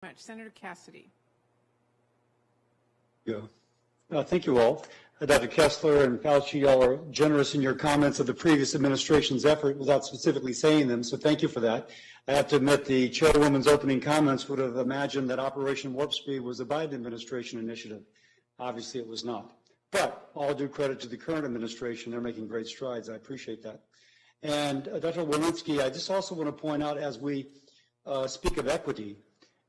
Much. Senator Cassidy. Thank you all. Dr. Kessler and Fauci, y'all are generous in your comments of the previous administration's effort without specifically saying them, so thank you for that. I have to admit the chairwoman's opening comments would have imagined that Operation Warp Speed was a Biden administration initiative. Obviously it was not. But all due credit to the current administration, they're making great strides. I appreciate that. And Dr. Walensky, I just also want to point out as we speak of equity,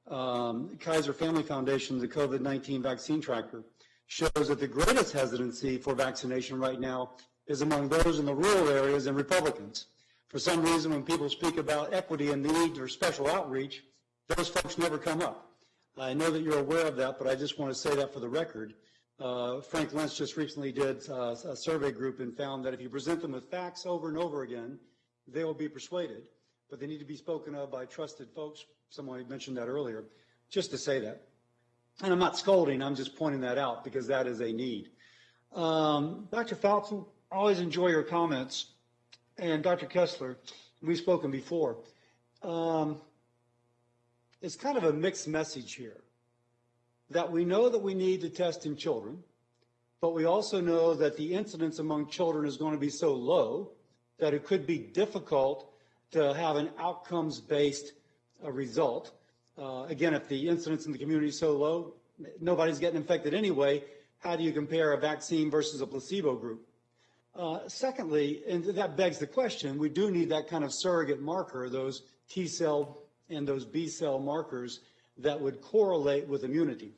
Kaiser Family Foundation, the COVID-19 vaccine tracker, shows that the greatest hesitancy for vaccination right now is among those in the rural areas and Republicans. For some reason, when people speak about equity and need or special outreach, those folks never come up. I know that you're aware of that, but I just want to say that for the record. Frank Lentz just recently did a survey group and found that if you present them with facts over and over again, they will be persuaded, but they need to be spoken of by trusted folks. Someone mentioned that earlier, just to say that. And I'm not scolding, I'm just pointing that out because that is a need. Dr. Fauci, I always enjoy your comments. And Dr. Kessler, we've spoken before. It's kind of a mixed message here that we know that we need to test in children, but we also know that the incidence among children is going to be so low that it could be difficult to have an outcomes-based result. Again, if the incidence in the community is so low, nobody's getting infected anyway, how do you compare a vaccine versus a placebo group? Secondly, and that begs the question, we do need that kind of surrogate marker, those T cell and those B cell markers that would correlate with immunity.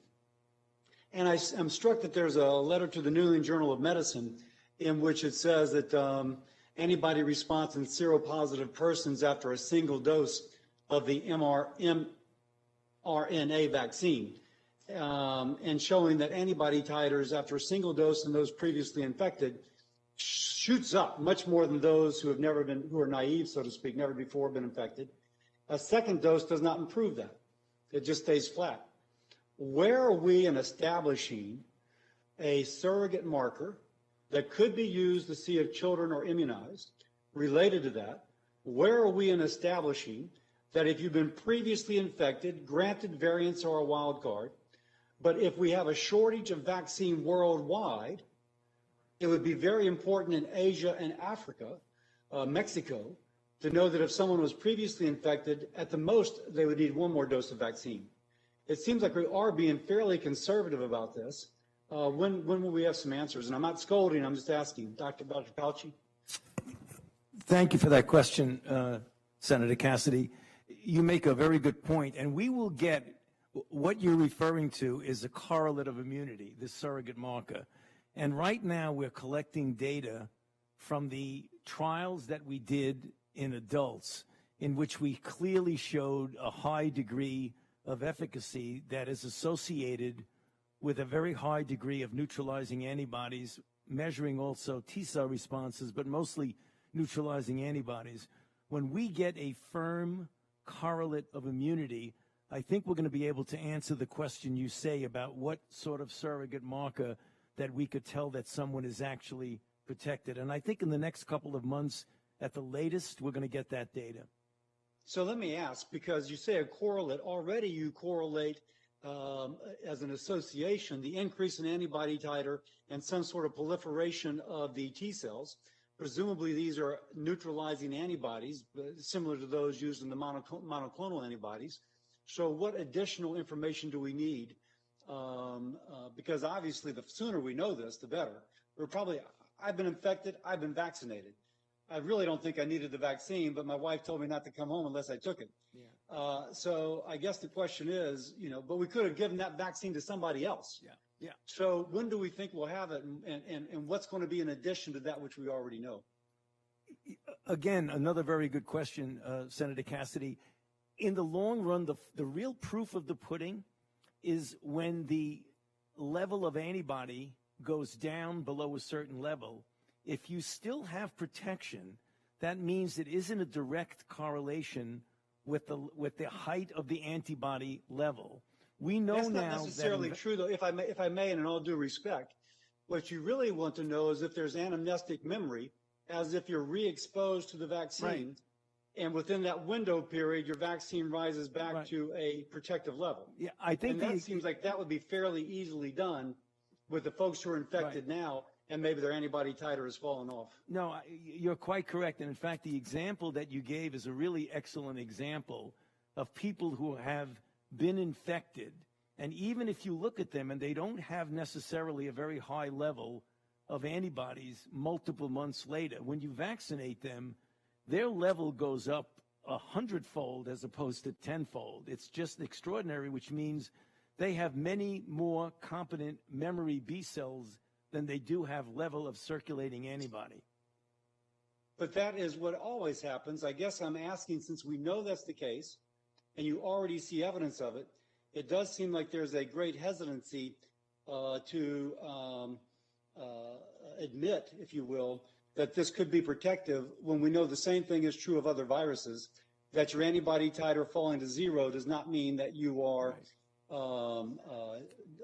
And I'm struck that there's a letter to the New England Journal of Medicine in which it says that antibody response in seropositive persons after a single dose of the mRNA vaccine, and showing that antibody titers after a single dose in those previously infected shoots up much more than those who are naive, so to speak, never before been infected. A second dose does not improve that. It just stays flat. Where are we in establishing a surrogate marker that could be used to see if children are immunized? Related to that, where are we in establishing that if you've been previously infected, granted variants are a wild card, but if we have a shortage of vaccine worldwide, it would be very important in Asia and Africa, Mexico, to know that if someone was previously infected, at the most, they would need one more dose of vaccine. It seems like we are being fairly conservative about this. When will we have some answers? And I'm not scolding, I'm just asking. Dr. Fauci? Thank you for that question, Senator Cassidy. You make a very good point, and we will get what you're referring to is a correlate of immunity, this surrogate marker. And right now we're collecting data from the trials that we did in adults in which we clearly showed a high degree of efficacy that is associated with a very high degree of neutralizing antibodies, measuring also T-cell responses, but mostly neutralizing antibodies. When we get a firm correlate of immunity, I think we're going to be able to answer the question you say about what sort of surrogate marker that we could tell that someone is actually protected. And I think in the next couple of months, at the latest, we're going to get that data. So let me ask, because you say a correlate, already you correlate as an association the increase in antibody titer and some sort of proliferation of the T cells. Presumably these are neutralizing antibodies, similar to those used in the monoclonal antibodies. So what additional information do we need? Because obviously the sooner we know this, the better. I've been infected, I've been vaccinated. I really don't think I needed the vaccine, but my wife told me not to come home unless I took it. Yeah. So I guess the question is, but we could have given that vaccine to somebody else. Yeah. Yeah. So when do we think we'll have it, and what's going to be in addition to that which we already know? Again, another very good question, Senator Cassidy. In the long run, the real proof of the pudding is when the level of antibody goes down below a certain level. If you still have protection, that means it isn't a direct correlation with the height of the antibody level. We know that's now not necessarily true, though. If I may, and in all due respect, what you really want to know is if there's anamnestic memory, as if you're re-exposed to the vaccine. Right. and within that window period, your vaccine rises back Right. to a protective level. Yeah, I think And that seems like that would be fairly easily done with the folks who are infected now, and maybe their antibody titer has fallen off. No, you're quite correct. And in fact, the example that you gave is a really excellent example of people who have been infected. And even if you look at them and they don't have necessarily a very high level of antibodies multiple months later, when you vaccinate them, their level goes up 100-fold as opposed to 10-fold. It's just extraordinary, which means they have many more competent memory B cells than they do have level of circulating antibody. But that is what always happens. I guess I'm asking, since we know that's the case, and you already see evidence of it, it does seem like there's a great hesitancy to admit, if you will, that this could be protective when we know the same thing is true of other viruses, that your antibody titer falling to zero does not mean that you are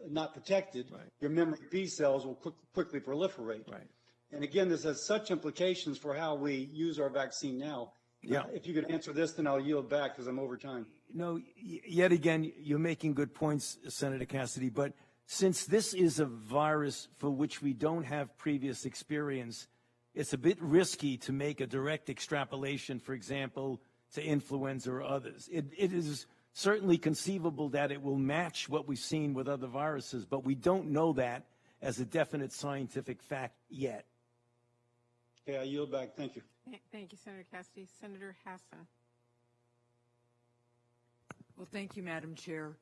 not protected. Right. Your memory B cells will quickly proliferate. Right. And again, this has such implications for how we use our vaccine now. Yeah. If you could answer this, then I'll yield back because I'm over time. No, yet again, you're making good points, Senator Cassidy, but since this is a virus for which we don't have previous experience, it's a bit risky to make a direct extrapolation, for example, to influenza or others. It is certainly conceivable that it will match what we've seen with other viruses, but we don't know that as a definite scientific fact yet. Okay, I yield back. Thank you. Thank you, Senator Cassidy. Senator Hassan. Well, thank you, Madam Chair.